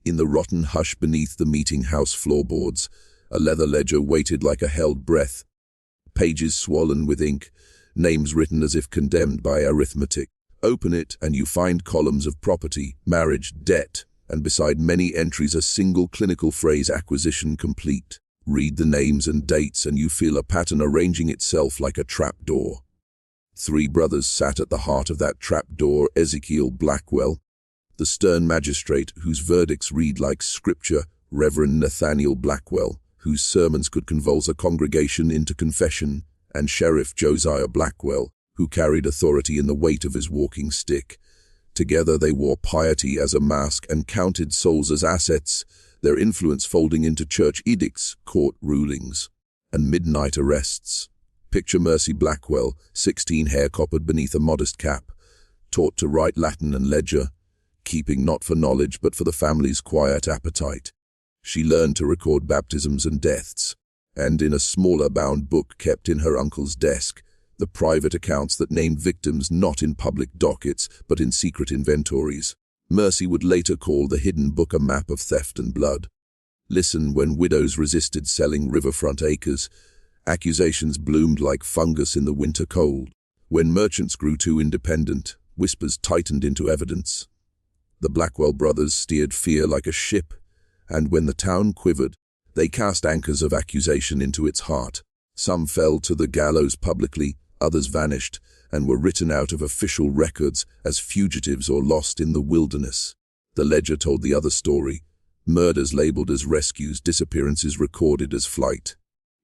In the rotten hush beneath the meeting house floorboards, a leather ledger waited like a held breath, pages swollen with ink, names written as if condemned by arithmetic. Open it and you find columns of property, marriage, debt, and beside many entries a single clinical phrase: acquisition complete. Read the names and dates and you feel a pattern arranging itself like a trapdoor. 3 brothers sat at the heart of that trapdoor: Ezekiel Blackwell, the stern magistrate whose verdicts read like scripture; Reverend Nathaniel Blackwell, whose sermons could convulse a congregation into confession; and Sheriff Josiah Blackwell, who carried authority in the weight of his walking stick. Together they wore piety as a mask and counted souls as assets, their influence folding into church edicts, court rulings, and midnight arrests. Picture Mercy Blackwell, 16, hair-coppered beneath a modest cap, taught to write Latin and ledger, keeping not for knowledge but for the family's quiet appetite. She learned to record baptisms and deaths, and in a smaller bound book kept in her uncle's desk, the private accounts that named victims not in public dockets but in secret inventories. Mercy would later call the hidden book a map of theft and blood. Listen, when widows resisted selling riverfront acres, accusations bloomed like fungus in the winter cold. When merchants grew too independent, whispers tightened into evidence. The Blackwell brothers steered fear like a ship, and when the town quivered, they cast anchors of accusation into its heart. Some fell to the gallows publicly, others vanished, and were written out of official records as fugitives or lost in the wilderness. The ledger told the other story: murders labeled as rescues, disappearances recorded as flight.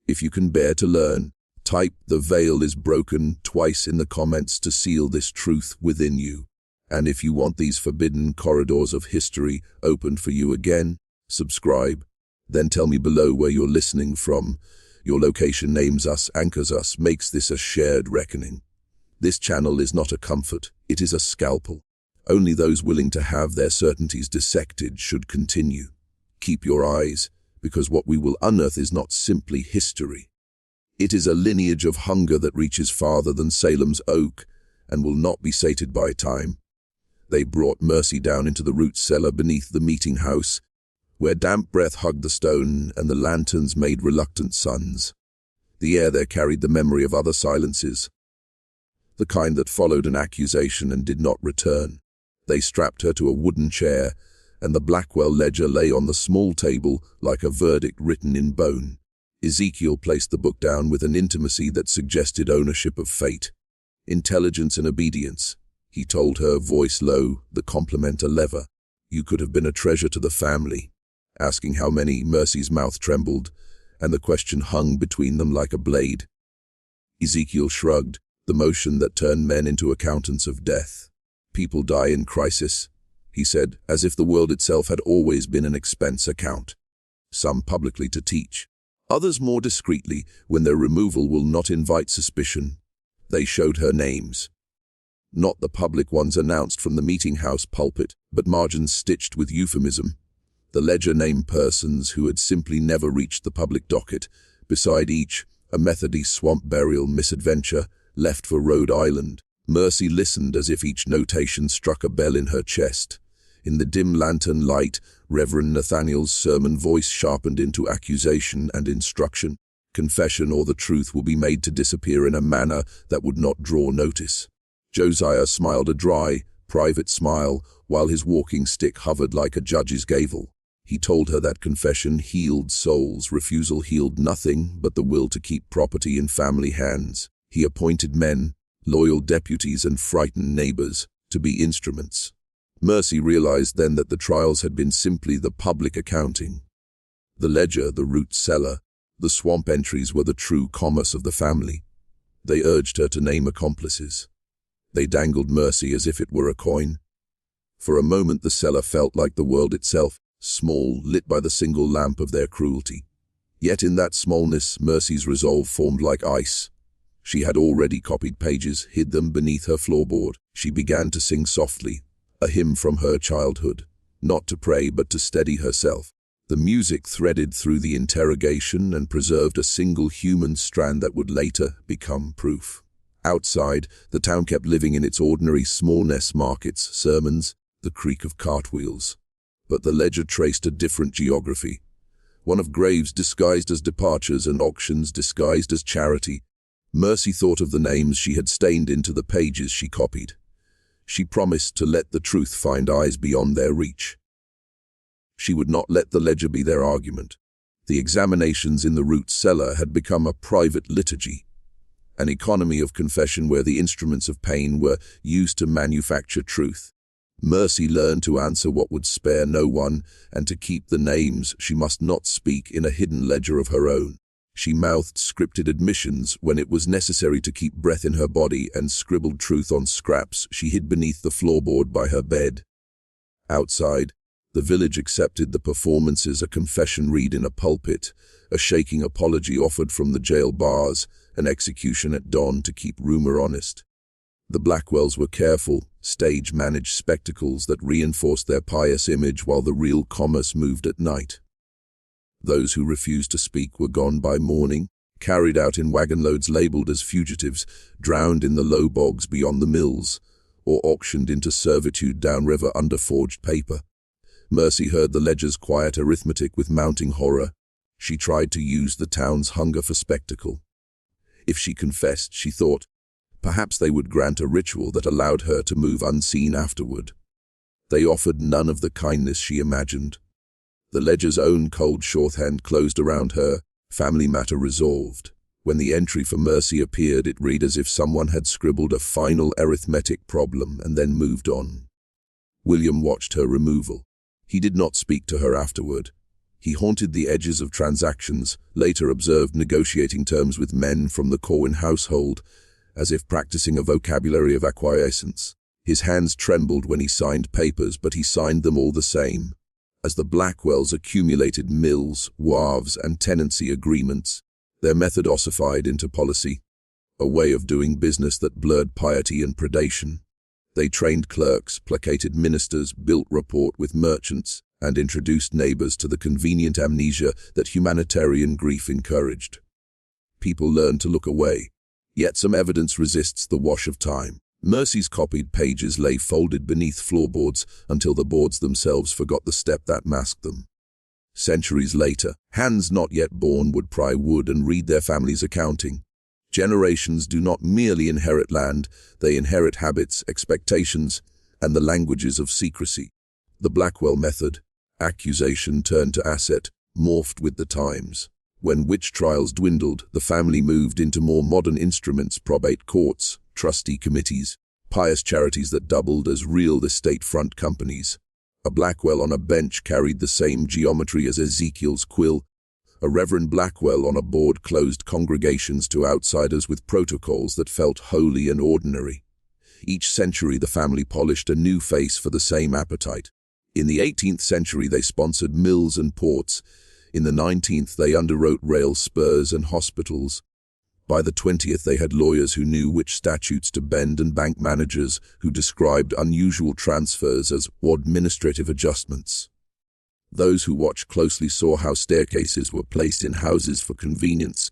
If you can bear to learn, type "The veil is broken" twice in the comments to seal this truth within you. And if you want these forbidden corridors of history opened for you again, subscribe. Then tell me below where you're listening from. Your location names us, anchors us, makes this a shared reckoning. This channel is not a comfort, it is a scalpel. Only those willing to have their certainties dissected should continue. Keep your eyes, because what we will unearth is not simply history. It is a lineage of hunger that reaches farther than Salem's oak and will not be sated by time. They brought Mercy down into the root cellar beneath the meeting house, where damp breath hugged the stone and the lanterns made reluctant suns. The air there carried the memory of other silences, the kind that followed an accusation and did not return. They strapped her to a wooden chair, and the Blackwell ledger lay on the small table like a verdict written in bone. Ezekiel placed the book down with an intimacy that suggested ownership of fate, intelligence and obedience. He told her, voice low, the compliment a lever. "You could have been a treasure to the family." Asking how many, Mercy's mouth trembled, and the question hung between them like a blade. Ezekiel shrugged, the motion that turned men into accountants of death. "People die in crisis," he said, as if the world itself had always been an expense account. Some publicly to teach, others more discreetly when their removal will not invite suspicion. They showed her names. Not the public ones announced from the meeting house pulpit, but margins stitched with euphemism. The ledger named persons who had simply never reached the public docket. Beside each, a Methodist swamp burial misadventure left for Rhode Island. Mercy listened as if each notation struck a bell in her chest. In the dim lantern light, Reverend Nathaniel's sermon voice sharpened into accusation and instruction. Confession or the truth will be made to disappear in a manner that would not draw notice. Josiah smiled a dry, private smile while his walking stick hovered like a judge's gavel. He told her that confession healed souls, refusal healed nothing but the will to keep property in family hands. He appointed men, loyal deputies and frightened neighbors, to be instruments. Mercy realized then that the trials had been simply the public accounting. The ledger, the root cellar, the swamp entries were the true commerce of the family. They urged her to name accomplices. They dangled Mercy as if it were a coin. For a moment the cellar felt like the world itself, small, lit by the single lamp of their cruelty. Yet in that smallness, Mercy's resolve formed like ice. She had already copied pages, hid them beneath her floorboard. She began to sing softly, a hymn from her childhood, not to pray but to steady herself. The music threaded through the interrogation and preserved a single human strand that would later become proof. Outside, the town kept living in its ordinary smallness: markets, sermons, the creak of cartwheels. But the ledger traced a different geography. One of graves disguised as departures and auctions disguised as charity. Mercy thought of the names she had stained into the pages she copied. She promised to let the truth find eyes beyond their reach. She would not let the ledger be their argument. The examinations in the root cellar had become a private liturgy, an economy of confession where the instruments of pain were used to manufacture truth. Mercy learned to answer what would spare no one, and to keep the names she must not speak in a hidden ledger of her own. She mouthed scripted admissions when it was necessary to keep breath in her body, and scribbled truth on scraps she hid beneath the floorboard by her bed. Outside, the village accepted the performances, a confession read in a pulpit, a shaking apology offered from the jail bars, an execution at dawn to keep rumor honest. The Blackwells were careful, stage-managed spectacles that reinforced their pious image while the real commerce moved at night. Those who refused to speak were gone by morning, carried out in wagon loads labeled as fugitives, drowned in the low bogs beyond the mills, or auctioned into servitude downriver under forged paper. Mercy heard the ledger's quiet arithmetic with mounting horror. She tried to use the town's hunger for spectacle. If she confessed, she thought, perhaps they would grant a ritual that allowed her to move unseen afterward. They offered none of the kindness she imagined. The ledger's own cold shorthand closed around her, family matter resolved. When the entry for Mercy appeared, it read as if someone had scribbled a final arithmetic problem and then moved on. William watched her removal. He did not speak to her afterward. He haunted the edges of transactions, later observed negotiating terms with men from the Corwin household, as if practicing a vocabulary of acquiescence. His hands trembled when he signed papers, but he signed them all the same. As the Blackwells accumulated mills, wharves, and tenancy agreements, their method ossified into policy, a way of doing business that blurred piety and predation. They trained clerks, placated ministers, built rapport with merchants, and introduced neighbors to the convenient amnesia that humanitarian grief encouraged. People learned to look away, yet some evidence resists the wash of time. Mercy's copied pages lay folded beneath floorboards until the boards themselves forgot the step that masked them. Centuries later, hands not yet born would pry wood and read their family's accounting. Generations do not merely inherit land, they inherit habits, expectations, and the languages of secrecy. The Blackwell method, accusation turned to asset, morphed with the times. When witch trials dwindled, the family moved into more modern instruments, probate courts, trustee committees, pious charities that doubled as real estate front companies. A Blackwell on a bench carried the same geometry as Ezekiel's quill. A Reverend Blackwell on a board closed congregations to outsiders with protocols that felt holy and ordinary. Each century the family polished a new face for the same appetite. In the 18th century they sponsored mills and ports. In the 19th they underwrote rail spurs and hospitals. By the 20th they had lawyers who knew which statutes to bend and bank managers who described unusual transfers as administrative adjustments. Those who watched closely saw how staircases were placed in houses for convenience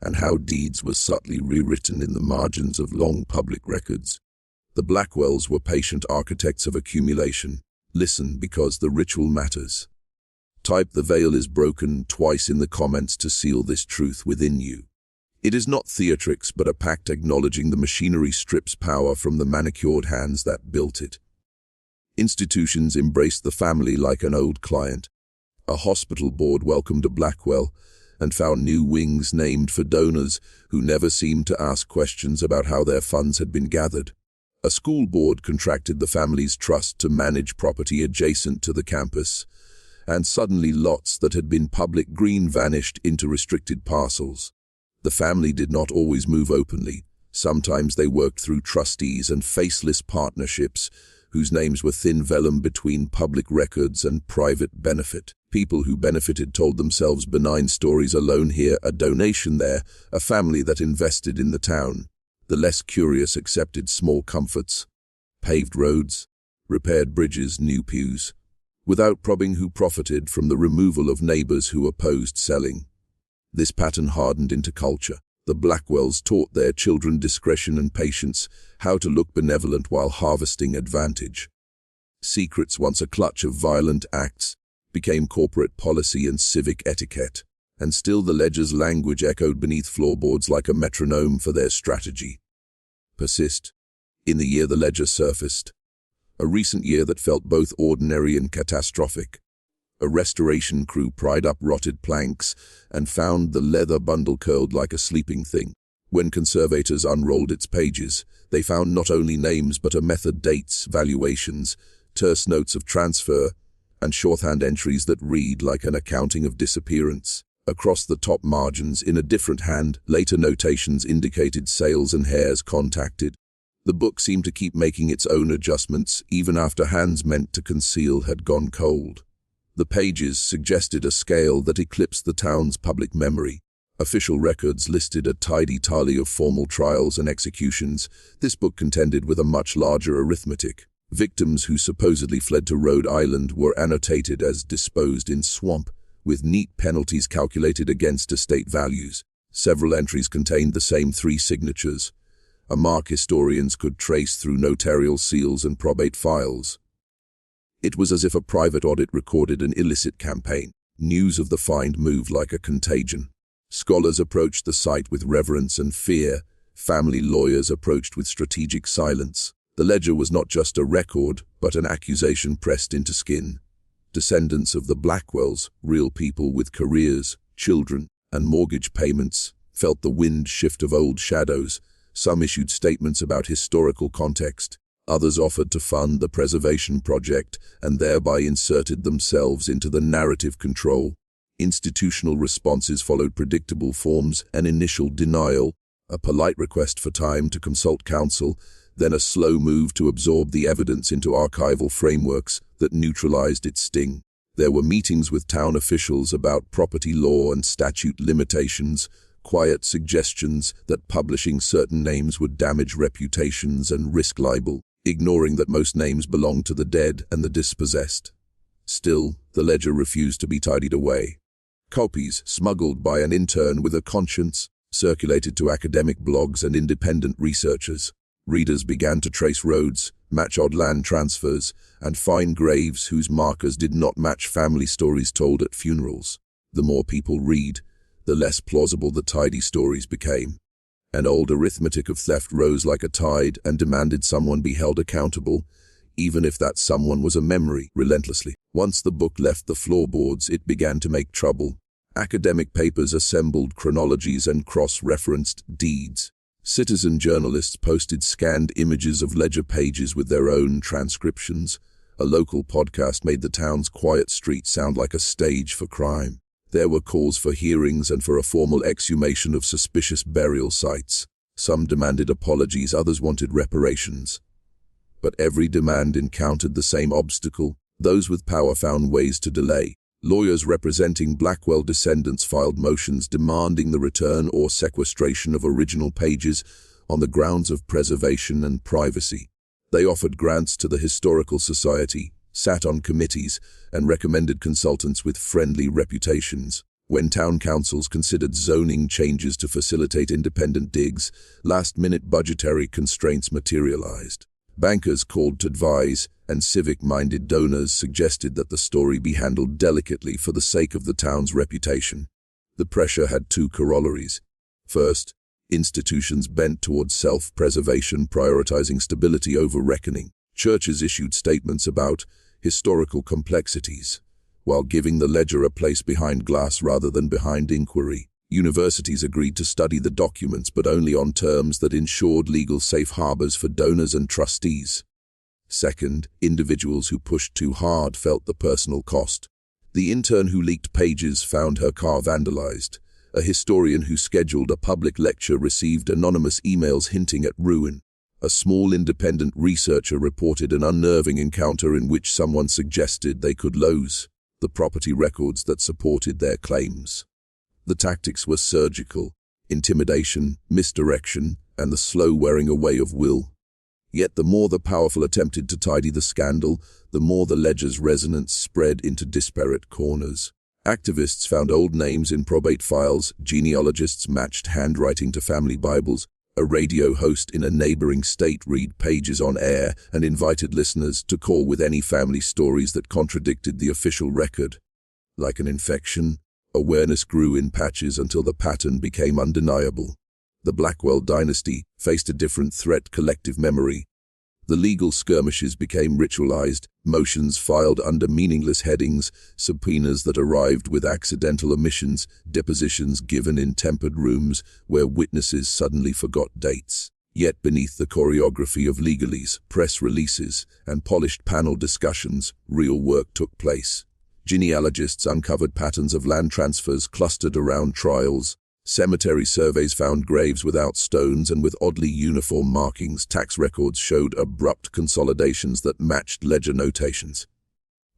and how deeds were subtly rewritten in the margins of long public records. The Blackwells were patient architects of accumulation. Listen, because the ritual matters. Type "the veil is broken" twice in the comments to seal this truth within you. It is not theatrics, but a pact acknowledging the machinery strips power from the manicured hands that built it. Institutions embraced the family like an old client. A hospital board welcomed a Blackwell and found new wings named for donors who never seemed to ask questions about how their funds had been gathered. A school board contracted the family's trust to manage property adjacent to the campus, and suddenly lots that had been public green vanished into restricted parcels. The family did not always move openly. Sometimes they worked through trustees and faceless partnerships, whose names were thin vellum between public records and private benefit. People who benefited told themselves benign stories: a loan here, a donation there, a family that invested in the town. The less curious accepted small comforts: paved roads, repaired bridges, new pews, without probing who profited from the removal of neighbors who opposed selling. This pattern hardened into culture. The Blackwells taught their children discretion and patience, how to look benevolent while harvesting advantage. Secrets, once a clutch of violent acts, became corporate policy and civic etiquette, and still the ledger's language echoed beneath floorboards like a metronome for their strategy. Persist. In the year the ledger surfaced, a recent year that felt both ordinary and catastrophic. A restoration crew pried up rotted planks and found the leather bundle curled like a sleeping thing. When conservators unrolled its pages, they found not only names but a method, dates, valuations, terse notes of transfer, and shorthand entries that read like an accounting of disappearance. Across the top margins, in a different hand, later notations indicated sales and heirs contacted. The book seemed to keep making its own adjustments, even after hands meant to conceal had gone cold. The pages suggested a scale that eclipsed the town's public memory. Official records listed a tidy tally of formal trials and executions. This book contended with a much larger arithmetic. Victims who supposedly fled to Rhode Island were annotated as disposed in swamp, with neat penalties calculated against estate values. Several entries contained the same 3 signatures, a mark historians could trace through notarial seals and probate files. It was as if a private audit recorded an illicit campaign. News of the find moved like a contagion. Scholars approached the site with reverence and fear. Family lawyers approached with strategic silence. The ledger was not just a record, but an accusation pressed into skin. Descendants of the Blackwells, real people with careers, children, and mortgage payments, felt the wind shift of old shadows. Some issued statements about historical context. Others offered to fund the preservation project and thereby inserted themselves into the narrative control. Institutional responses followed predictable forms: an initial denial, a polite request for time to consult counsel, then a slow move to absorb the evidence into archival frameworks that neutralized its sting. There were meetings with town officials about property law and statute limitations, quiet suggestions that publishing certain names would damage reputations and risk libel, ignoring that most names belonged to the dead and the dispossessed. Still, the ledger refused to be tidied away. Copies, smuggled by an intern with a conscience, circulated to academic blogs and independent researchers. Readers began to trace roads, match odd land transfers, and find graves whose markers did not match family stories told at funerals. The more people read, the less plausible the tidy stories became. An old arithmetic of theft rose like a tide and demanded someone be held accountable, even if that someone was a memory, relentlessly. Once the book left the floorboards, it began to make trouble. Academic papers assembled chronologies and cross-referenced deeds. Citizen journalists posted scanned images of ledger pages with their own transcriptions. A local podcast made the town's quiet street sound like a stage for crime. There were calls for hearings and for a formal exhumation of suspicious burial sites. Some demanded apologies, others wanted reparations. But every demand encountered the same obstacle. Those with power found ways to delay. Lawyers representing Blackwell descendants filed motions demanding the return or sequestration of original pages on the grounds of preservation and privacy. They offered grants to the Historical Society, sat on committees, and recommended consultants with friendly reputations. When town councils considered zoning changes to facilitate independent digs, last-minute budgetary constraints materialized. Bankers called to advise, and civic-minded donors suggested that the story be handled delicately for the sake of the town's reputation. The pressure had 2 corollaries. First, institutions bent towards self-preservation, prioritizing stability over reckoning. Churches issued statements about historical complexities, while giving the ledger a place behind glass rather than behind inquiry. Universities agreed to study the documents, but only on terms that ensured legal safe harbors for donors and trustees. Second, individuals who pushed too hard felt the personal cost. The intern who leaked pages found her car vandalized. A historian who scheduled a public lecture received anonymous emails hinting at ruin. A small independent researcher reported an unnerving encounter in which someone suggested they could lose the property records that supported their claims. The tactics were surgical: intimidation, misdirection, and the slow wearing away of will. Yet the more the powerful attempted to tidy the scandal, the more the ledger's resonance spread into disparate corners. Activists found old names in probate files, genealogists matched handwriting to family Bibles, A radio host in a neighboring state read pages on air and invited listeners to call with any family stories that contradicted the official record. Like an infection, awareness grew in patches until the pattern became undeniable. The Blackwell dynasty faced a different threat: collective memory. The legal skirmishes became ritualized, motions filed under meaningless headings, subpoenas that arrived with accidental omissions, depositions given in tempered rooms where witnesses suddenly forgot dates. Yet beneath the choreography of legalese, press releases, and polished panel discussions, real work took place. Genealogists uncovered patterns of land transfers clustered around trials. Cemetery surveys found graves without stones and with oddly uniform markings. Tax records showed abrupt consolidations that matched ledger notations.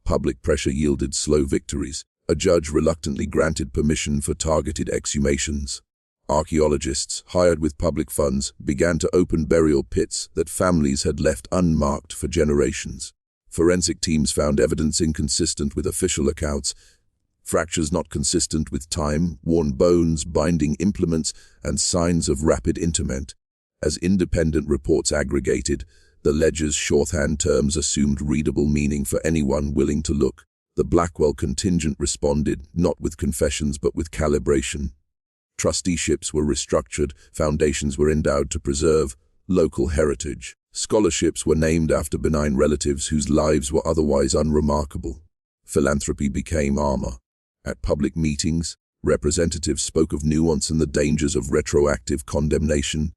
Public pressure yielded slow victories. A judge reluctantly granted permission for targeted exhumations. Archaeologists, hired with public funds, began to open burial pits that families had left unmarked for generations. Forensic teams found evidence inconsistent with official accounts, fractures not consistent with time, worn bones, binding implements, and signs of rapid interment. As independent reports aggregated, the ledger's shorthand terms assumed readable meaning for anyone willing to look. The Blackwell contingent responded, not with confessions but with calibration. Trusteeships were restructured, foundations were endowed to preserve local heritage. Scholarships were named after benign relatives whose lives were otherwise unremarkable. Philanthropy became armor. At public meetings, representatives spoke of nuance and the dangers of retroactive condemnation.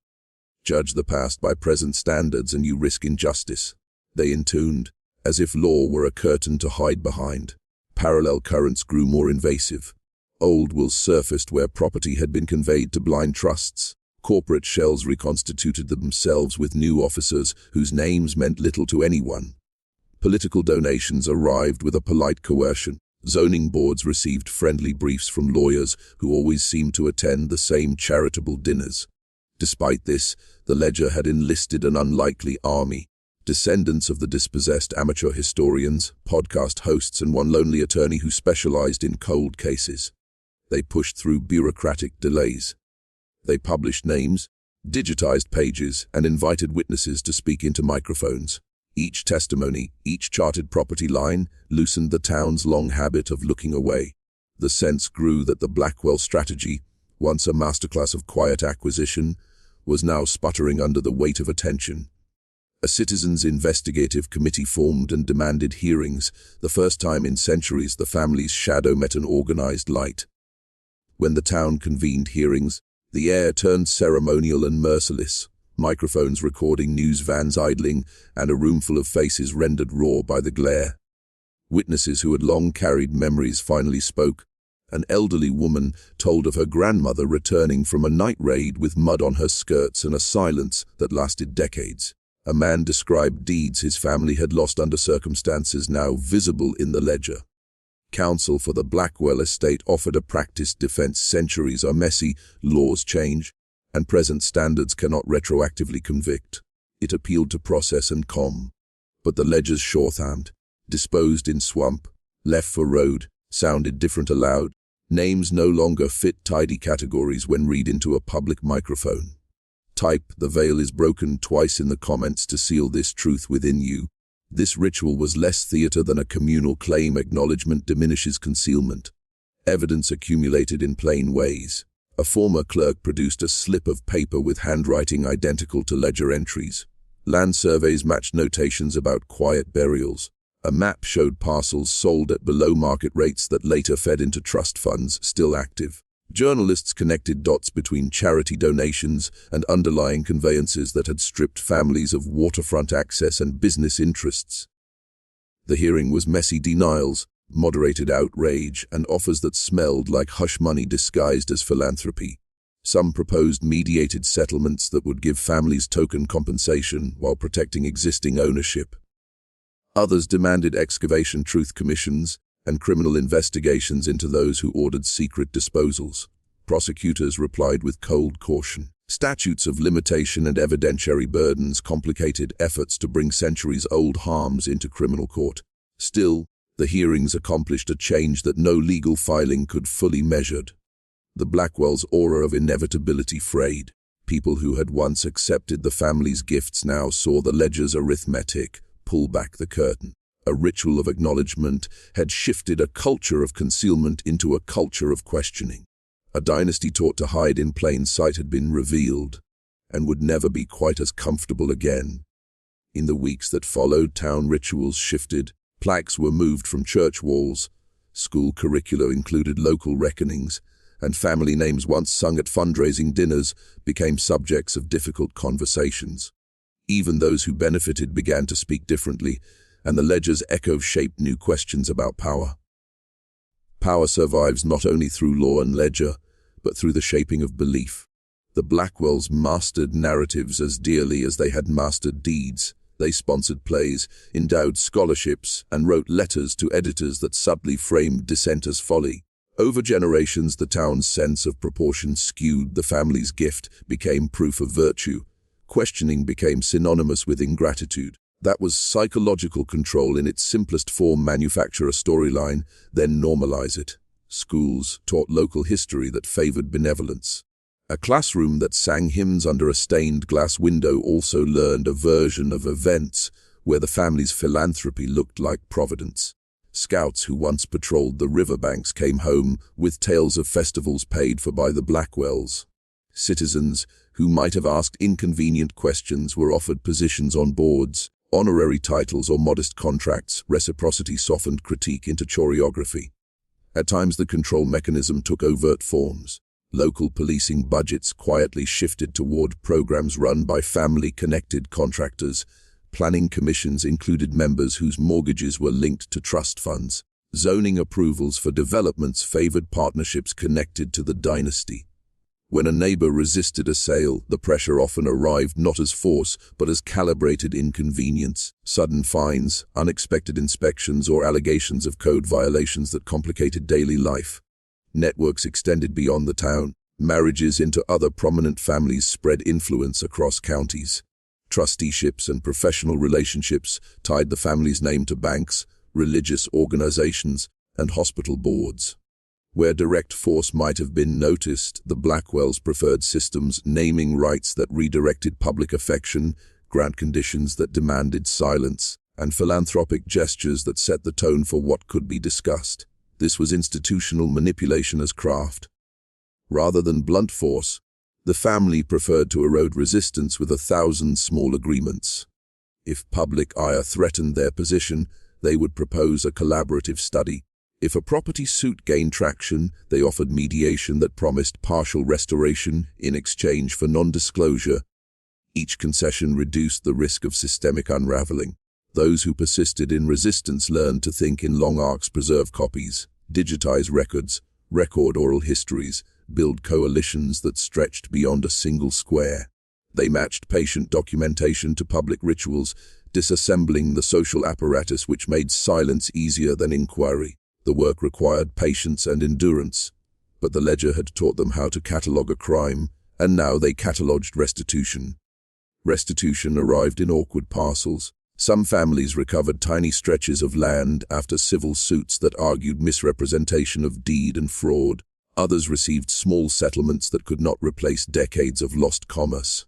Judge the past by present standards and you risk injustice. They intoned, as if law were a curtain to hide behind. Parallel currents grew more invasive. Old wills surfaced where property had been conveyed to blind trusts. Corporate shells reconstituted themselves with new officers whose names meant little to anyone. Political donations arrived with a polite coercion. Zoning boards received friendly briefs from lawyers who always seemed to attend the same charitable dinners. Despite this, the ledger had enlisted an unlikely army. Descendants of the dispossessed amateur historians, podcast hosts, and one lonely attorney who specialized in cold cases. They pushed through bureaucratic delays. They published names, digitized pages, and invited witnesses to speak into microphones. Each testimony, each charted property line, loosened the town's long habit of looking away. The sense grew that the Blackwell strategy, once a masterclass of quiet acquisition, was now sputtering under the weight of attention. A citizens' investigative committee formed and demanded hearings. The first time in centuries the family's shadow met an organized light. When the town convened hearings, the air turned ceremonial and merciless. Microphones recording, news vans idling, and a roomful of faces rendered raw by the glare. Witnesses who had long carried memories finally spoke. An elderly woman told of her grandmother returning from a night raid with mud on her skirts and a silence that lasted decades. A man described deeds his family had lost under circumstances now visible in the ledger. Counsel for the Blackwell estate offered a practiced defense. Centuries are messy, laws change, and present standards cannot retroactively convict. It appealed to process and calm. But the ledger's shorthand, disposed in swamp, left for road, sounded different aloud. Names no longer fit tidy categories when read into a public microphone. Type, "The veil is broken" twice in the comments to seal this truth within you. This ritual was less theater than a communal claim. Acknowledgement diminishes concealment. Evidence accumulated in plain ways. A former clerk produced a slip of paper with handwriting identical to ledger entries. Land surveys matched notations about quiet burials. A map showed parcels sold at below-market rates that later fed into trust funds still active. Journalists connected dots between charity donations and underlying conveyances that had stripped families of waterfront access and business interests. The hearing was messy denials, moderated outrage, and offers that smelled like hush money disguised as philanthropy. Some proposed mediated settlements that would give families token compensation while protecting existing ownership. Others demanded excavation truth commissions and criminal investigations into those who ordered secret disposals. Prosecutors replied with cold caution. Statutes of limitation and evidentiary burdens complicated efforts to bring centuries-old harms into criminal court. Still, the hearings accomplished a change that no legal filing could fully measure. The Blackwells' aura of inevitability frayed. People who had once accepted the family's gifts now saw the ledger's arithmetic pull back the curtain. A ritual of acknowledgement had shifted a culture of concealment into a culture of questioning. A dynasty taught to hide in plain sight had been revealed, and would never be quite as comfortable again. In the weeks that followed, town rituals shifted. Plaques were moved from church walls. School curricula included local reckonings, and family names once sung at fundraising dinners became subjects of difficult conversations. Even those who benefited began to speak differently, and the ledger's echo shaped new questions about power. Power survives not only through law and ledger, but through the shaping of belief. The Blackwells mastered narratives as dearly as they had mastered deeds. They sponsored plays, endowed scholarships, and wrote letters to editors that subtly framed dissent as folly. Over generations, the town's sense of proportion skewed. The family's gift became proof of virtue. Questioning became synonymous with ingratitude. That was psychological control in its simplest form. Manufacture a storyline, then normalize it. Schools taught local history that favored benevolence. A classroom that sang hymns under a stained glass window also learned a version of events where the family's philanthropy looked like providence. Scouts who once patrolled the riverbanks came home with tales of festivals paid for by the Blackwells. Citizens who might have asked inconvenient questions were offered positions on boards, honorary titles, or modest contracts. Reciprocity softened critique into choreography. At times, the control mechanism took overt forms. Local policing budgets quietly shifted toward programs run by family-connected contractors. Planning commissions included members whose mortgages were linked to trust funds. Zoning approvals for developments favored partnerships connected to the dynasty. When a neighbor resisted a sale, the pressure often arrived not as force, but as calibrated inconvenience. Sudden fines, unexpected inspections, or allegations of code violations that complicated daily life. Networks extended beyond the town. Marriages into other prominent families spread influence across counties. Trusteeships and professional relationships tied the family's name to banks, religious organizations, and hospital boards. Where direct force might have been noticed, the Blackwells preferred systems, naming rights that redirected public affection, grant conditions that demanded silence, and philanthropic gestures that set the tone for what could be discussed. This was institutional manipulation as craft. Rather than blunt force, the family preferred to erode resistance with 1,000 small agreements. If public ire threatened their position, they would propose a collaborative study. If a property suit gained traction, they offered mediation that promised partial restoration in exchange for non-disclosure. Each concession reduced the risk of systemic unraveling. Those who persisted in resistance learned to think in long arcs, preserve copies, digitize records, record oral histories, build coalitions that stretched beyond a single square. They matched patient documentation to public rituals, disassembling the social apparatus which made silence easier than inquiry. The work required patience and endurance, but the ledger had taught them how to catalogue a crime, and now they catalogued restitution. Restitution arrived in awkward parcels. Some families recovered tiny stretches of land after civil suits that argued misrepresentation of deed and fraud. Others received small settlements that could not replace decades of lost commerce.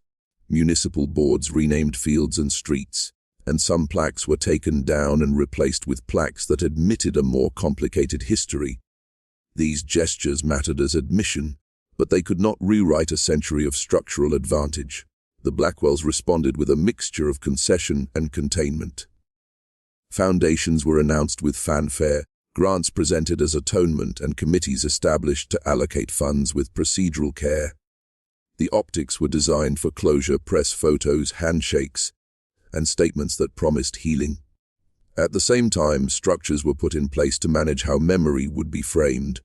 Municipal boards renamed fields and streets, and some plaques were taken down and replaced with plaques that admitted a more complicated history. These gestures mattered as admission, but they could not rewrite a century of structural advantage. The Blackwells responded with a mixture of concession and containment. Foundations were announced with fanfare, grants presented as atonement, and committees established to allocate funds with procedural care. The optics were designed for closure: press photos, handshakes, and statements that promised healing. At the same time, structures were put in place to manage how memory would be framed.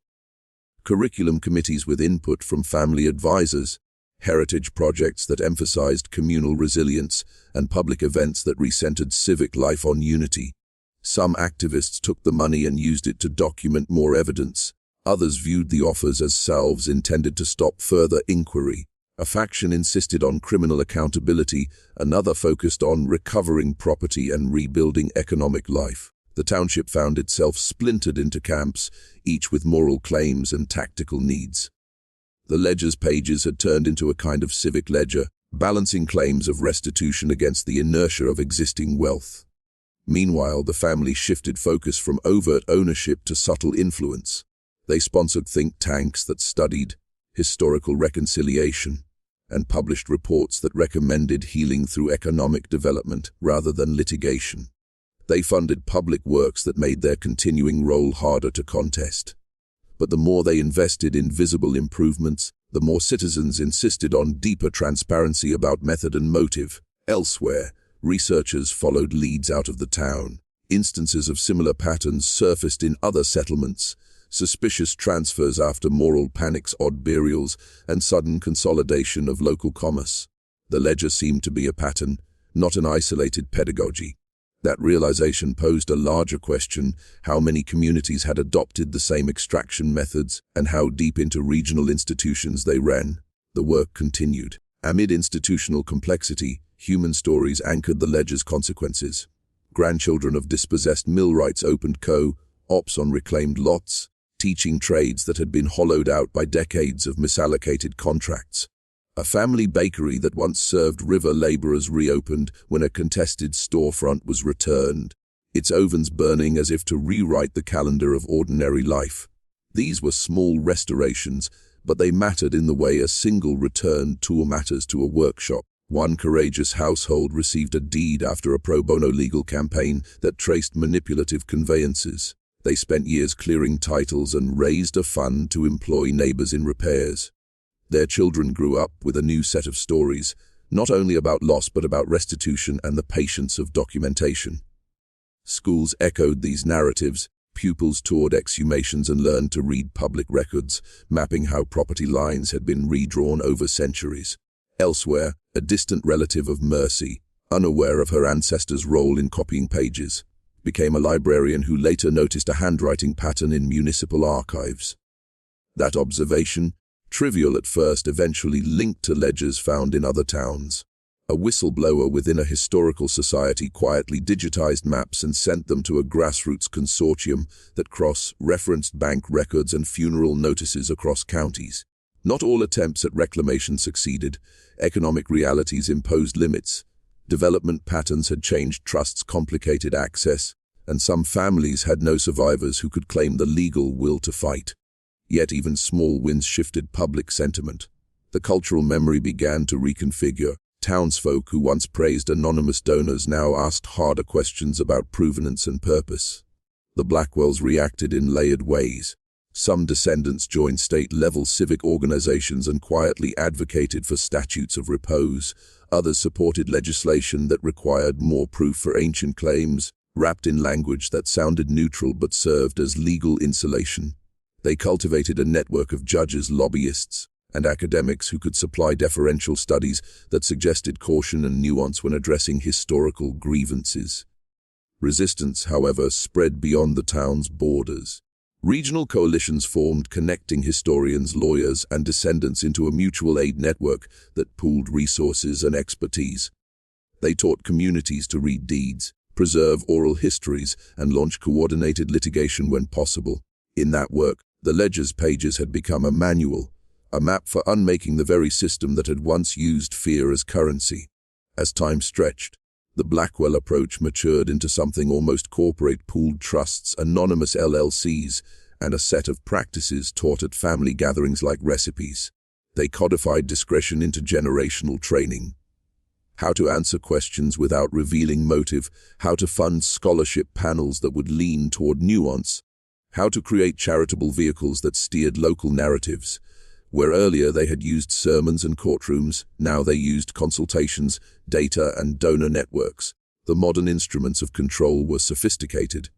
Curriculum committees with input from family advisors, heritage projects that emphasized communal resilience, and public events that recentered civic life on unity. Some activists took the money and used it to document more evidence. Others viewed the offers as salves intended to stop further inquiry. A faction insisted on criminal accountability, another focused on recovering property and rebuilding economic life. The township found itself splintered into camps, each with moral claims and tactical needs. The ledger's pages had turned into a kind of civic ledger, balancing claims of restitution against the inertia of existing wealth. Meanwhile, the family shifted focus from overt ownership to subtle influence. They sponsored think tanks that studied historical reconciliation and published reports that recommended healing through economic development rather than litigation. They funded public works that made their continuing role harder to contest. But the more they invested in visible improvements, the more citizens insisted on deeper transparency about method and motive. Elsewhere, researchers followed leads out of the town. Instances of similar patterns surfaced in other settlements: suspicious transfers after moral panics, odd burials, and sudden consolidation of local commerce. The ledger seemed to be a pattern, not an isolated pedagogy. That realization posed a larger question: how many communities had adopted the same extraction methods, and how deep into regional institutions they ran. The work continued. Amid institutional complexity, human stories anchored the ledger's consequences. Grandchildren of dispossessed millwrights opened co-ops on reclaimed lots, teaching trades that had been hollowed out by decades of misallocated contracts. A family bakery that once served river laborers reopened when a contested storefront was returned, its ovens burning as if to rewrite the calendar of ordinary life. These were small restorations, but they mattered in the way a single returned tool matters to a workshop. One courageous household received a deed after a pro bono legal campaign that traced manipulative conveyances. They spent years clearing titles and raised a fund to employ neighbors in repairs. Their children grew up with a new set of stories, not only about loss but about restitution and the patience of documentation. Schools echoed these narratives. Pupils toured exhumations and learned to read public records, mapping how property lines had been redrawn over centuries. Elsewhere, a distant relative of Mercy, unaware of her ancestors' role in copying pages, became a librarian who later noticed a handwriting pattern in municipal archives. That observation, trivial at first, eventually linked to ledgers found in other towns. A whistleblower within a historical society quietly digitized maps and sent them to a grassroots consortium that cross-referenced bank records and funeral notices across counties. Not all attempts at reclamation succeeded. Economic realities imposed limits. Development patterns had changed trusts, complicated access, and some families had no survivors who could claim the legal will to fight. Yet even small wins shifted public sentiment. The cultural memory began to reconfigure. Townsfolk who once praised anonymous donors now asked harder questions about provenance and purpose. The Blackwells reacted in layered ways. Some descendants joined state-level civic organizations and quietly advocated for statutes of repose. Others supported legislation that required more proof for ancient claims, wrapped in language that sounded neutral but served as legal insulation. They cultivated a network of judges, lobbyists, and academics who could supply deferential studies that suggested caution and nuance when addressing historical grievances. Resistance, however, spread beyond the town's borders. Regional coalitions formed, connecting historians, lawyers, and descendants into a mutual aid network that pooled resources and expertise. They taught communities to read deeds, preserve oral histories, and launch coordinated litigation when possible. In that work, the ledger's pages had become a manual, a map for unmaking the very system that had once used fear as currency. As time stretched, the Blackwell approach matured into something almost corporate: pooled trusts, anonymous LLCs, and a set of practices taught at family gatherings like recipes. They codified discretion into generational training. How to answer questions without revealing motive, how to fund scholarship panels that would lean toward nuance, how to create charitable vehicles that steered local narratives. Where earlier they had used sermons and courtrooms, now they used consultations, data, and donor networks. The modern instruments of control were sophisticated.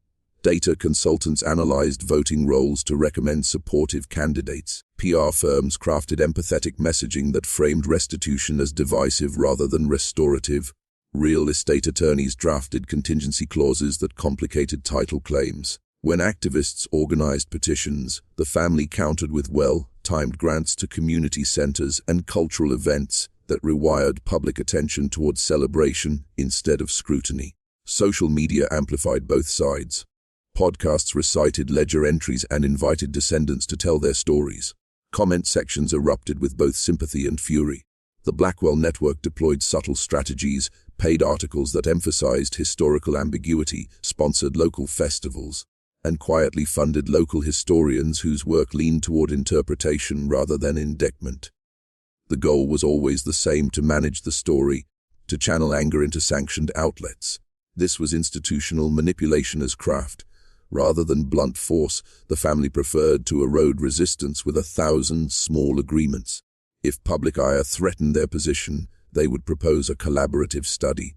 Data consultants analyzed voting rolls to recommend supportive candidates. PR firms crafted empathetic messaging that framed restitution as divisive rather than restorative. Real estate attorneys drafted contingency clauses that complicated title claims. When activists organized petitions, the family countered with well-timed grants to community centers and cultural events that rewired public attention towards celebration instead of scrutiny. Social media amplified both sides. Podcasts recited ledger entries and invited descendants to tell their stories. Comment sections erupted with both sympathy and fury. The Blackwell network deployed subtle strategies, paid articles that emphasized historical ambiguity, sponsored local festivals, and quietly funded local historians whose work leaned toward interpretation rather than indictment. The goal was always the same: to manage the story, to channel anger into sanctioned outlets. This was institutional manipulation as craft. Rather than blunt force, the family preferred to erode resistance with 1,000 small agreements. If public ire threatened their position, they would propose a collaborative study.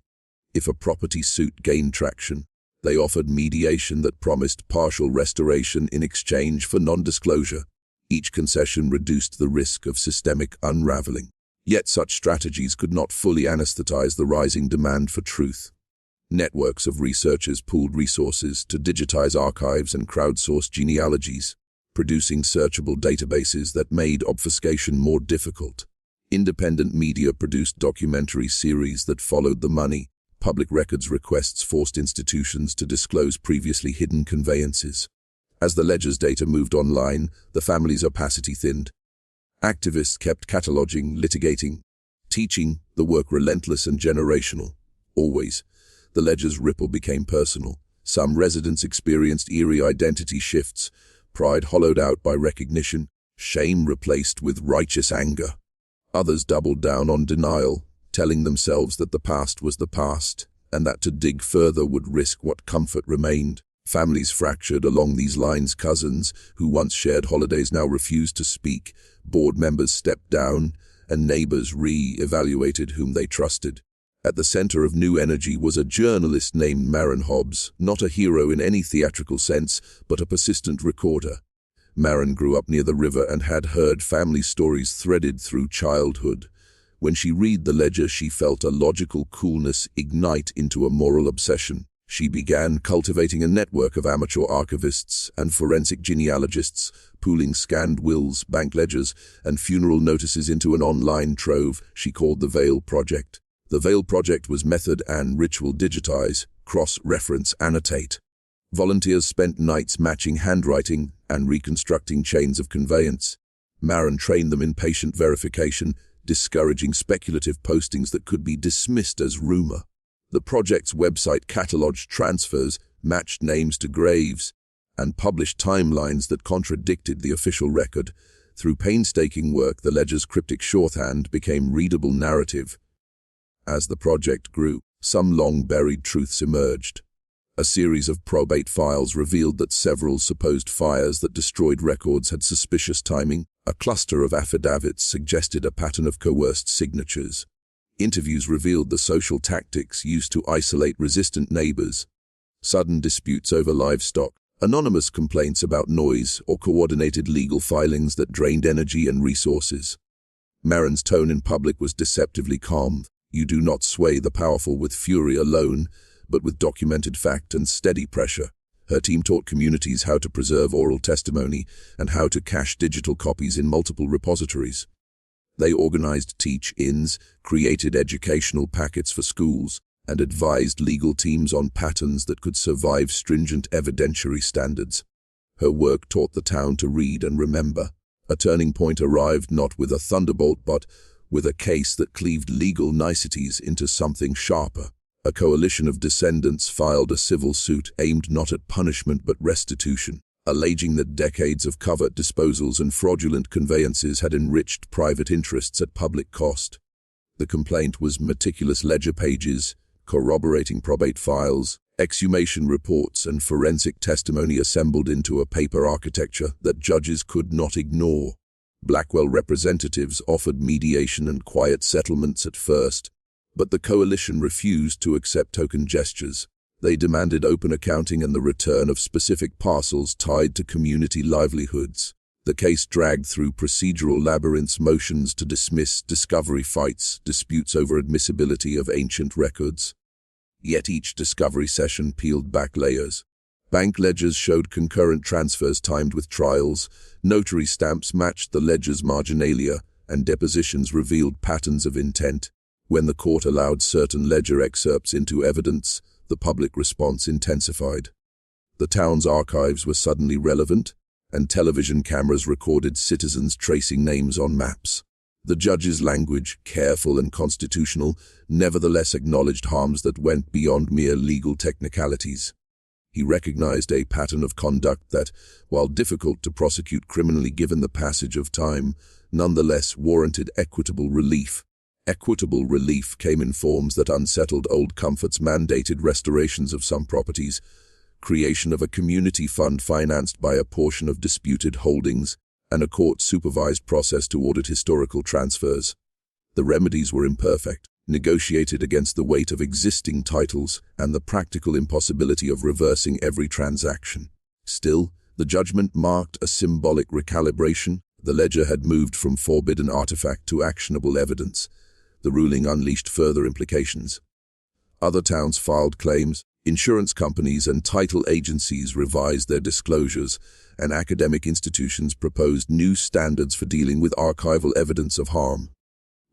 If a property suit gained traction, they offered mediation that promised partial restoration in exchange for non-disclosure. Each concession reduced the risk of systemic unraveling. Yet such strategies could not fully anesthetize the rising demand for truth. Networks of researchers pooled resources to digitize archives and crowdsource genealogies, producing searchable databases that made obfuscation more difficult. Independent media produced documentary series that followed the money. Public records requests forced institutions to disclose previously hidden conveyances. As the ledger's data moved online, the family's opacity thinned. Activists kept cataloging, litigating, teaching, the work relentless and generational. Always, the ledger's ripple became personal. Some residents experienced eerie identity shifts, pride hollowed out by recognition, shame replaced with righteous anger. Others doubled down on denial, telling themselves that the past was the past, and that to dig further would risk what comfort remained. Families fractured along these lines. Cousins who once shared holidays now refused to speak. Board members stepped down, and neighbors re-evaluated whom they trusted. At the center of new energy was a journalist named Maren Hobbs, not a hero in any theatrical sense, but a persistent recorder. Maren grew up near the river and had heard family stories threaded through childhood. When she read the ledger, she felt a logical coolness ignite into a moral obsession. She began cultivating a network of amateur archivists and forensic genealogists, pooling scanned wills, bank ledgers, and funeral notices into an online trove she called the Veil Project. The Veil Project was method and ritual: digitize, cross-reference, annotate. Volunteers spent nights matching handwriting and reconstructing chains of conveyance. Maren trained them in patient verification, discouraging speculative postings that could be dismissed as rumor. The project's website cataloged transfers, matched names to graves, and published timelines that contradicted the official record. Through painstaking work, the ledger's cryptic shorthand became readable narrative. As the project grew, some long-buried truths emerged. A series of probate files revealed that several supposed fires that destroyed records had suspicious timing. A cluster of affidavits suggested a pattern of coerced signatures. Interviews revealed the social tactics used to isolate resistant neighbors. Sudden disputes over livestock, anonymous complaints about noise, or coordinated legal filings that drained energy and resources. Maren's tone in public was deceptively calm. You do not sway the powerful with fury alone, but with documented fact and steady pressure. Her team taught communities how to preserve oral testimony and how to cache digital copies in multiple repositories. They organized teach-ins, created educational packets for schools, and advised legal teams on patterns that could survive stringent evidentiary standards. Her work taught the town to read and remember. A turning point arrived not with a thunderbolt, but with a case that cleaved legal niceties into something sharper. A coalition of descendants filed a civil suit aimed not at punishment but restitution, alleging that decades of covert disposals and fraudulent conveyances had enriched private interests at public cost. The complaint was meticulous ledger pages, corroborating probate files, exhumation reports, and forensic testimony assembled into a paper architecture that judges could not ignore. Blackwell representatives offered mediation and quiet settlements at first, but the coalition refused to accept token gestures. They demanded open accounting and the return of specific parcels tied to community livelihoods. The case dragged through procedural labyrinths, motions to dismiss, discovery fights, disputes over admissibility of ancient records. Yet each discovery session peeled back layers. Bank ledgers showed concurrent transfers timed with trials, notary stamps matched the ledger's marginalia, and depositions revealed patterns of intent. When the court allowed certain ledger excerpts into evidence, the public response intensified. The town's archives were suddenly relevant, and television cameras recorded citizens tracing names on maps. The judge's language, careful and constitutional, nevertheless acknowledged harms that went beyond mere legal technicalities. He recognized a pattern of conduct that, while difficult to prosecute criminally given the passage of time, nonetheless warranted equitable relief. Equitable relief came in forms that unsettled old comforts, mandated restorations of some properties, creation of a community fund financed by a portion of disputed holdings, and a court-supervised process to audit historical transfers. The remedies were imperfect, negotiated against the weight of existing titles and the practical impossibility of reversing every transaction. Still, the judgment marked a symbolic recalibration. The ledger had moved from forbidden artifact to actionable evidence. The ruling unleashed further implications. Other towns filed claims, insurance companies and title agencies revised their disclosures, and academic institutions proposed new standards for dealing with archival evidence of harm.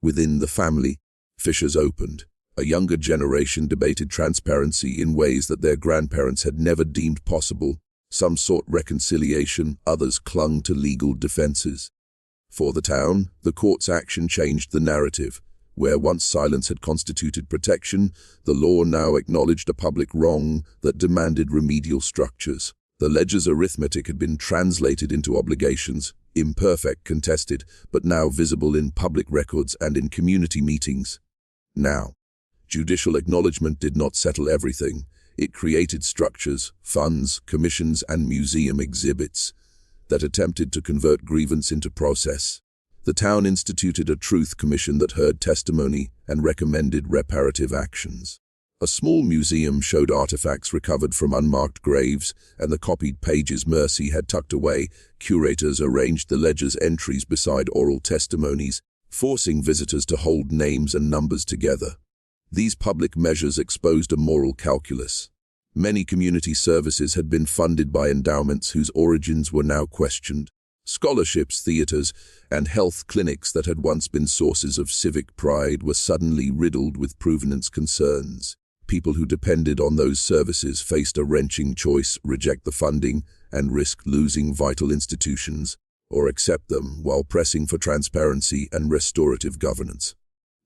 Within the family, fissures opened. A younger generation debated transparency in ways that their grandparents had never deemed possible. Some sought reconciliation, others clung to legal defenses. For the town, the court's action changed the narrative. Where once silence had constituted protection, the law now acknowledged a public wrong that demanded remedial structures. The ledger's arithmetic had been translated into obligations, imperfect, contested, but now visible in public records and in community meetings. Now, judicial acknowledgement did not settle everything. It created structures, funds, commissions, and museum exhibits that attempted to convert grievance into process. The town instituted a truth commission that heard testimony and recommended reparative actions. A small museum showed artifacts recovered from unmarked graves and the copied pages Mercy had tucked away. Curators arranged the ledger's entries beside oral testimonies, forcing visitors to hold names and numbers together. These public measures exposed a moral calculus. Many community services had been funded by endowments whose origins were now questioned. Scholarships, theaters, and health clinics that had once been sources of civic pride were suddenly riddled with provenance concerns. People who depended on those services faced a wrenching choice: reject the funding and risk losing vital institutions, or accept them while pressing for transparency and restorative governance.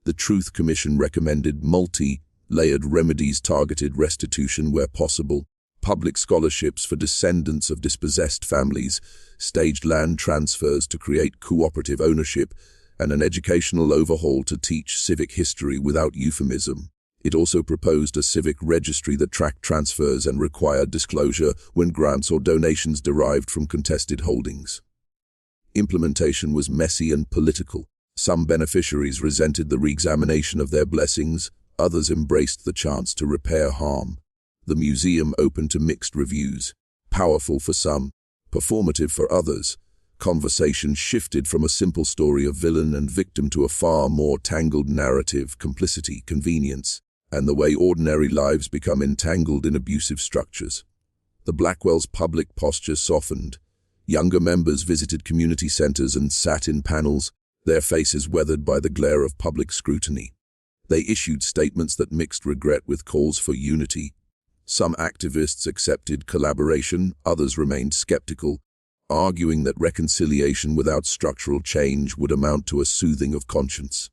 The Truth Commission recommended multi-layered remedies: targeted restitution where possible, public scholarships for descendants of dispossessed families, staged land transfers to create cooperative ownership, and an educational overhaul to teach civic history without euphemism. It also proposed a civic registry that tracked transfers and required disclosure when grants or donations derived from contested holdings. Implementation was messy and political. Some beneficiaries resented the re-examination of their blessings, others embraced the chance to repair harm. The museum opened to mixed reviews, powerful for some, performative for others. Conversation shifted from a simple story of villain and victim to a far more tangled narrative: complicity, convenience, and the way ordinary lives become entangled in abusive structures. The Blackwells' public posture softened. Younger members visited community centers and sat in panels, their faces weathered by the glare of public scrutiny. They issued statements that mixed regret with calls for unity. Some activists accepted collaboration, others remained skeptical, arguing that reconciliation without structural change would amount to a soothing of conscience.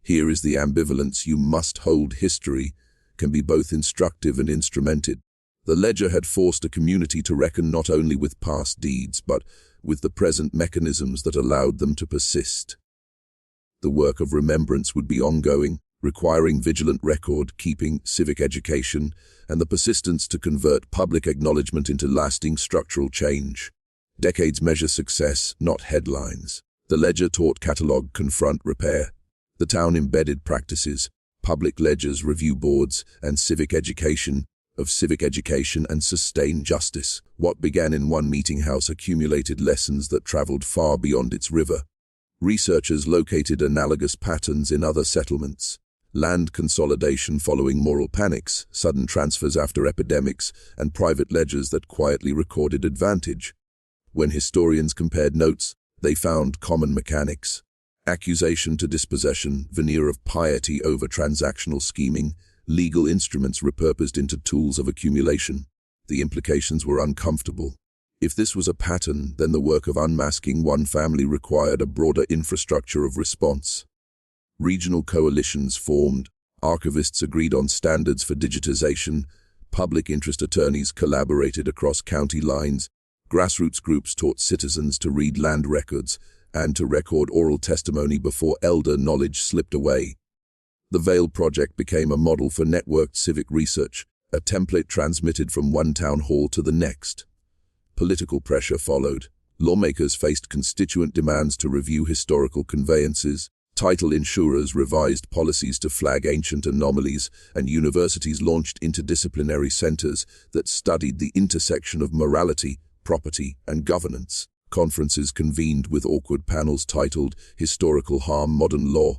Here is the ambivalence: you must hold history, can be both instructive and instrumented. The ledger had forced a community to reckon not only with past deeds, but with the present mechanisms that allowed them to persist. The work of remembrance would be ongoing, requiring vigilant record-keeping, civic education, and the persistence to convert public acknowledgement into lasting structural change. Decades measure success, not headlines. The ledger taught catalog, confront, repair. The town embedded practices, public ledgers, review boards, and civic education and sustained justice. What began in one meeting house accumulated lessons that traveled far beyond its river. Researchers located analogous patterns in other settlements: land consolidation following moral panics, sudden transfers after epidemics, and private ledgers that quietly recorded advantage. When historians compared notes, they found common mechanics: accusation to dispossession, veneer of piety over transactional scheming, legal instruments repurposed into tools of accumulation. The implications were uncomfortable. If this was a pattern, then the work of unmasking one family required a broader infrastructure of response. Regional coalitions formed, archivists agreed on standards for digitization, public interest attorneys collaborated across county lines, grassroots groups taught citizens to read land records and to record oral testimony before elder knowledge slipped away. The Veil Project became a model for networked civic research, a template transmitted from one town hall to the next. Political pressure followed. Lawmakers faced constituent demands to review historical conveyances, title insurers revised policies to flag ancient anomalies, and universities launched interdisciplinary centers that studied the intersection of morality, property, and governance. Conferences convened with awkward panels titled Historical Harm, Modern Law,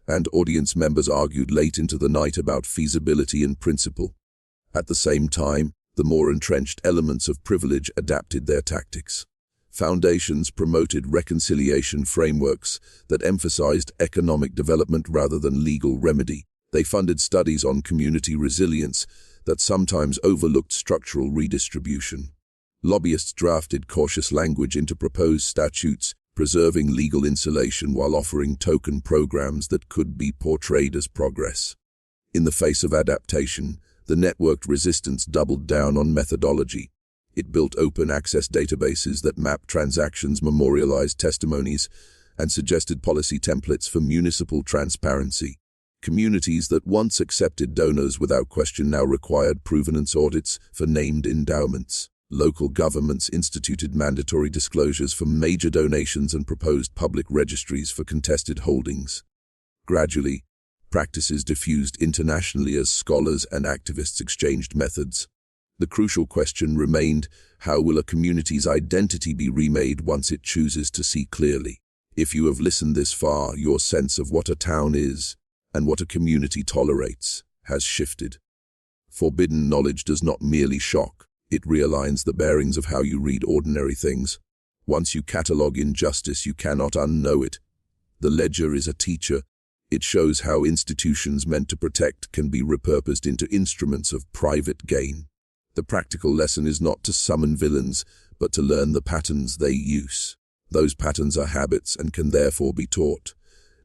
and audience members argued late into the night about feasibility and principle. At the same time, the more entrenched elements of privilege adapted their tactics. Foundations promoted reconciliation frameworks that emphasized economic development rather than legal remedy. They funded studies on community resilience that sometimes overlooked structural redistribution. Lobbyists drafted cautious language into proposed statutes, preserving legal insulation while offering token programs that could be portrayed as progress. In the face of adaptation, the networked resistance doubled down on methodology. It built open access databases that mapped transactions, memorialized testimonies, and suggested policy templates for municipal transparency. Communities that once accepted donors without question now required provenance audits for named endowments. Local governments instituted mandatory disclosures for major donations and proposed public registries for contested holdings. Gradually, practices diffused internationally as scholars and activists exchanged methods. The crucial question remained, how will a community's identity be remade once it chooses to see clearly? If you have listened this far, your sense of what a town is and what a community tolerates has shifted. Forbidden knowledge does not merely shock, it realigns the bearings of how you read ordinary things. Once you catalog injustice, you cannot unknow it. The ledger is a teacher. It shows how institutions meant to protect can be repurposed into instruments of private gain. The practical lesson is not to summon villains, but to learn the patterns they use. Those patterns are habits and can therefore be taught.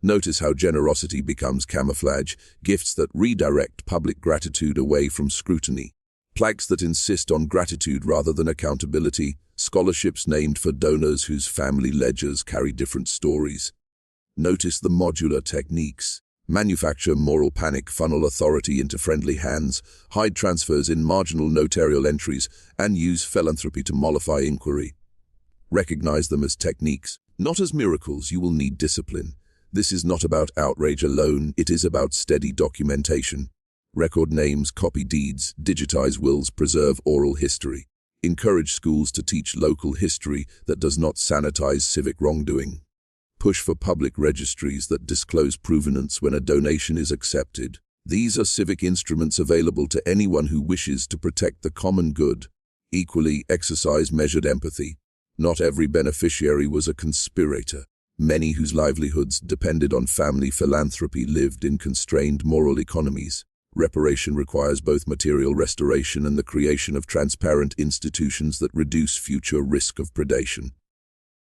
Notice how generosity becomes camouflage, gifts that redirect public gratitude away from scrutiny. Plaques that insist on gratitude rather than accountability, scholarships named for donors whose family ledgers carry different stories. Notice the modular techniques. Manufacture moral panic, funnel authority into friendly hands, hide transfers in marginal notarial entries, and use philanthropy to mollify inquiry. Recognize them as techniques, not as miracles. You will need discipline. This is not about outrage alone, it is about steady documentation. Record names, copy deeds, digitize wills, preserve oral history. Encourage schools to teach local history that does not sanitize civic wrongdoing. Push for public registries that disclose provenance when a donation is accepted. These are civic instruments available to anyone who wishes to protect the common good. Equally, exercise measured empathy. Not every beneficiary was a conspirator. Many whose livelihoods depended on family philanthropy lived in constrained moral economies. Reparation requires both material restoration and the creation of transparent institutions that reduce future risk of predation.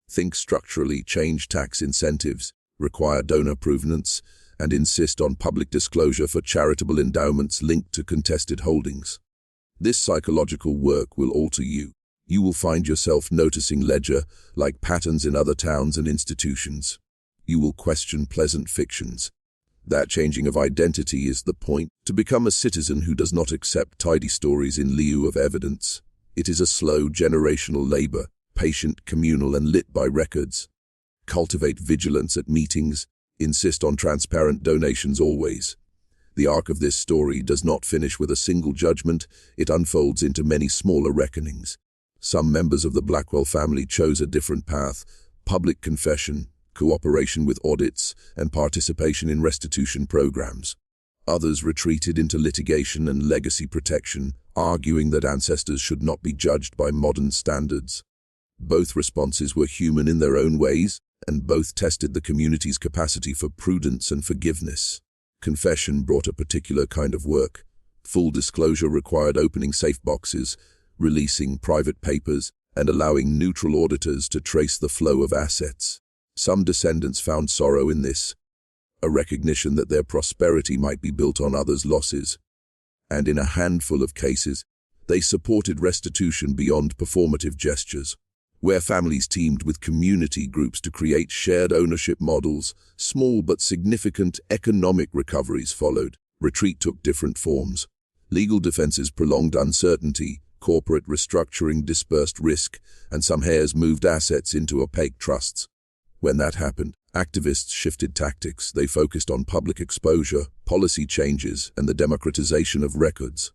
Think structurally, change tax incentives, require donor provenance, and insist on public disclosure for charitable endowments linked to contested holdings. This psychological work will alter you. You will find yourself noticing ledger like patterns in other towns and institutions. You will question pleasant fictions. That changing of identity is the point, to become a citizen who does not accept tidy stories in lieu of evidence. It is a slow generational labor, patient, communal, and lit by records. Cultivate vigilance at meetings, insist on transparent donations always. The arc of this story does not finish with a single judgment, it unfolds into many smaller reckonings. Some members of the Blackwell family chose a different path: public confession, cooperation with audits, and participation in restitution programs. Others retreated into litigation and legacy protection, arguing that ancestors should not be judged by modern standards. Both responses were human in their own ways, and both tested the community's capacity for prudence and forgiveness. Confession brought a particular kind of work. Full disclosure required opening safe boxes, releasing private papers, and allowing neutral auditors to trace the flow of assets. Some descendants found sorrow in this, a recognition that their prosperity might be built on others' losses, and in a handful of cases, they supported restitution beyond performative gestures, where families teamed with community groups to create shared ownership models. Small but significant economic recoveries followed. Retreat took different forms. Legal defenses prolonged uncertainty, corporate restructuring dispersed risk, and some heirs moved assets into opaque trusts. When that happened, activists shifted tactics. They focused on public exposure, policy changes, and the democratization of records.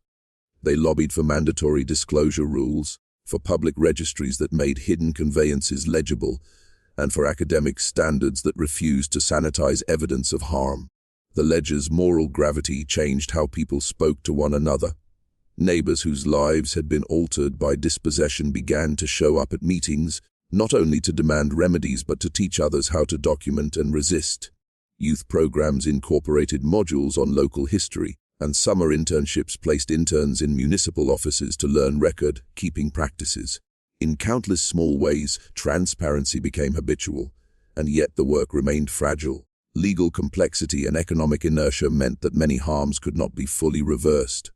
They lobbied for mandatory disclosure rules, for public registries that made hidden conveyances legible, and for academic standards that refused to sanitize evidence of harm. The ledger's moral gravity changed how people spoke to one another. Neighbors whose lives had been altered by dispossession began to show up at meetings, not only to demand remedies but to teach others how to document and resist. Youth programs incorporated modules on local history, and summer internships placed interns in municipal offices to learn record-keeping practices. In countless small ways, transparency became habitual, and yet the work remained fragile. Legal complexity and economic inertia meant that many harms could not be fully reversed.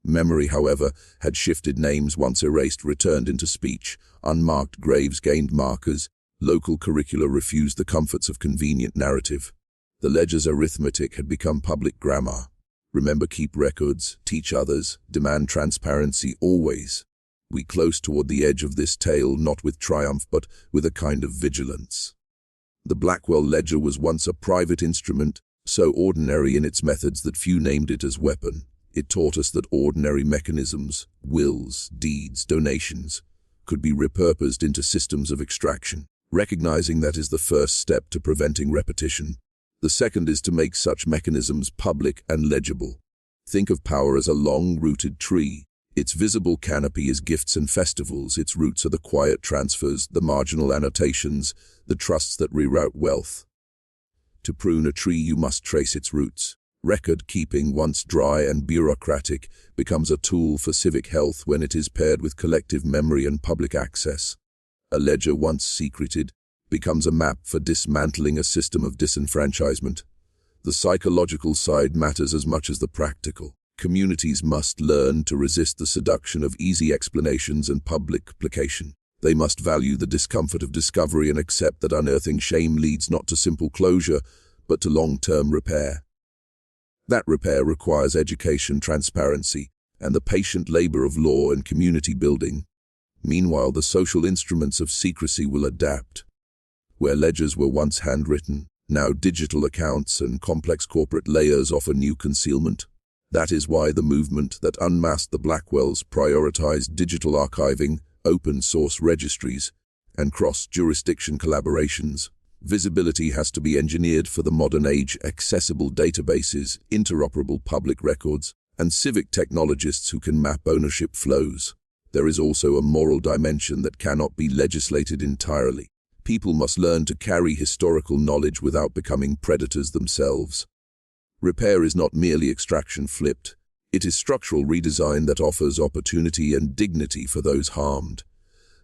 Memory, however, had shifted. Names once erased returned into speech, unmarked graves gained markers, local curricula refused the comforts of convenient narrative. The ledger's arithmetic had become public grammar. Remember, keep records, teach others, demand transparency always. We close toward the edge of this tale, not with triumph, but with a kind of vigilance. The Blackwell ledger was once a private instrument, so ordinary in its methods that few named it as weapon. It taught us that ordinary mechanisms, wills, deeds, donations, could be repurposed into systems of extraction. Recognizing that is the first step to preventing repetition. The second is to make such mechanisms public and legible. Think of power as a long-rooted tree. Its visible canopy is gifts and festivals. Its roots are the quiet transfers, the marginal annotations, the trusts that reroute wealth. To prune a tree, you must trace its roots. Record-keeping, once dry and bureaucratic, becomes a tool for civic health when it is paired with collective memory and public access. A ledger once secreted becomes a map for dismantling a system of disenfranchisement. The psychological side matters as much as the practical. Communities must learn to resist the seduction of easy explanations and public placation. They must value the discomfort of discovery and accept that unearthing shame leads not to simple closure, but to long-term repair. That repair requires education, transparency, and the patient labor of law and community building. Meanwhile, the social instruments of secrecy will adapt. Where ledgers were once handwritten, now digital accounts and complex corporate layers offer new concealment. That is why the movement that unmasked the Blackwells prioritized digital archiving, open-source registries, and cross-jurisdiction collaborations. Visibility has to be engineered for the modern age: accessible databases, interoperable public records, and civic technologists who can map ownership flows. There is also a moral dimension that cannot be legislated entirely. People must learn to carry historical knowledge without becoming predators themselves. Repair is not merely extraction flipped. It is structural redesign that offers opportunity and dignity for those harmed.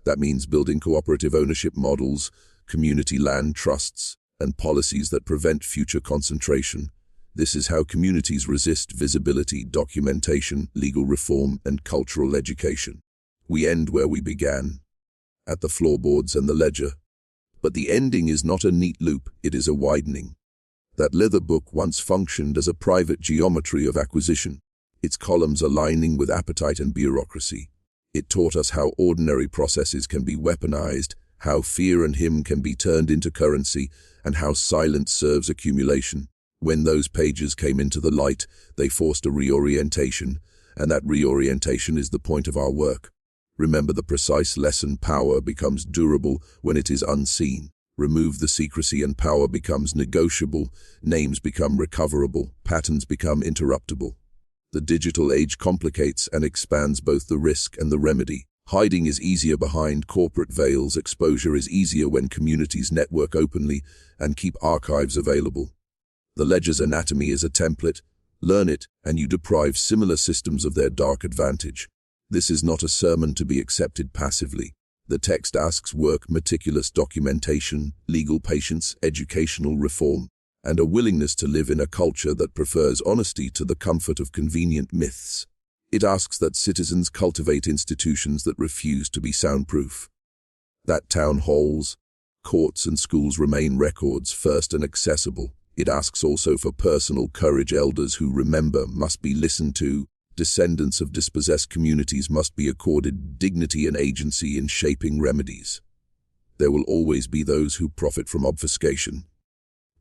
That means building cooperative ownership models, community land trusts, and policies that prevent future concentration. This is how communities resist visibility, documentation, legal reform, and cultural education. We end where we began, at the floorboards and the ledger. But the ending is not a neat loop, it is a widening. That leather book once functioned as a private geometry of acquisition, its columns aligning with appetite and bureaucracy. It taught us how ordinary processes can be weaponized, how fear and him can be turned into currency, and how silence serves accumulation. When those pages came into the light, they forced a reorientation, and that reorientation is the point of our work. Remember the precise lesson: power becomes durable when it is unseen. Remove the secrecy and power becomes negotiable, names become recoverable, patterns become interruptible. The digital age complicates and expands both the risk and the remedy. Hiding is easier behind corporate veils. Exposure is easier when communities network openly and keep archives available. The ledger's anatomy is a template. Learn it, and you deprive similar systems of their dark advantage. This is not a sermon to be accepted passively. The text asks work, meticulous documentation, legal patience, educational reform, and a willingness to live in a culture that prefers honesty to the comfort of convenient myths. It asks that citizens cultivate institutions that refuse to be soundproof. That town halls, courts and schools remain records first and accessible. It asks also for personal courage. Elders who remember must be listened to. Descendants of dispossessed communities must be accorded dignity and agency in shaping remedies. There will always be those who profit from obfuscation.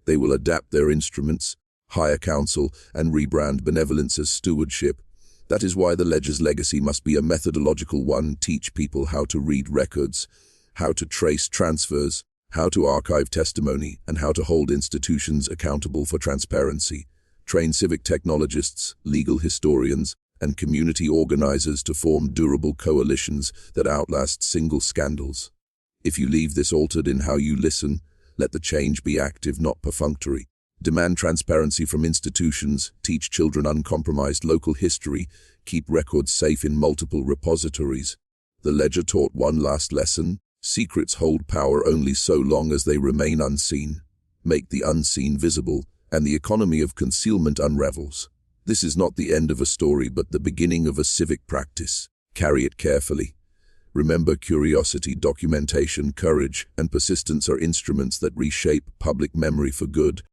They will adapt their instruments, hire counsel, and rebrand benevolence as stewardship. That is why the ledger's legacy must be a methodological one. Teach people how to read records, how to trace transfers, how to archive testimony, and how to hold institutions accountable for transparency. Train civic technologists, legal historians, and community organizers to form durable coalitions that outlast single scandals. If you leave this altered in how you listen, let the change be active, not perfunctory. Demand transparency from institutions, teach children uncompromised local history, keep records safe in multiple repositories. The ledger taught one last lesson: secrets hold power only so long as they remain unseen. Make the unseen visible, and the economy of concealment unravels. This is not the end of a story, but the beginning of a civic practice. Carry it carefully. Remember, curiosity, documentation, courage, and persistence are instruments that reshape public memory for good.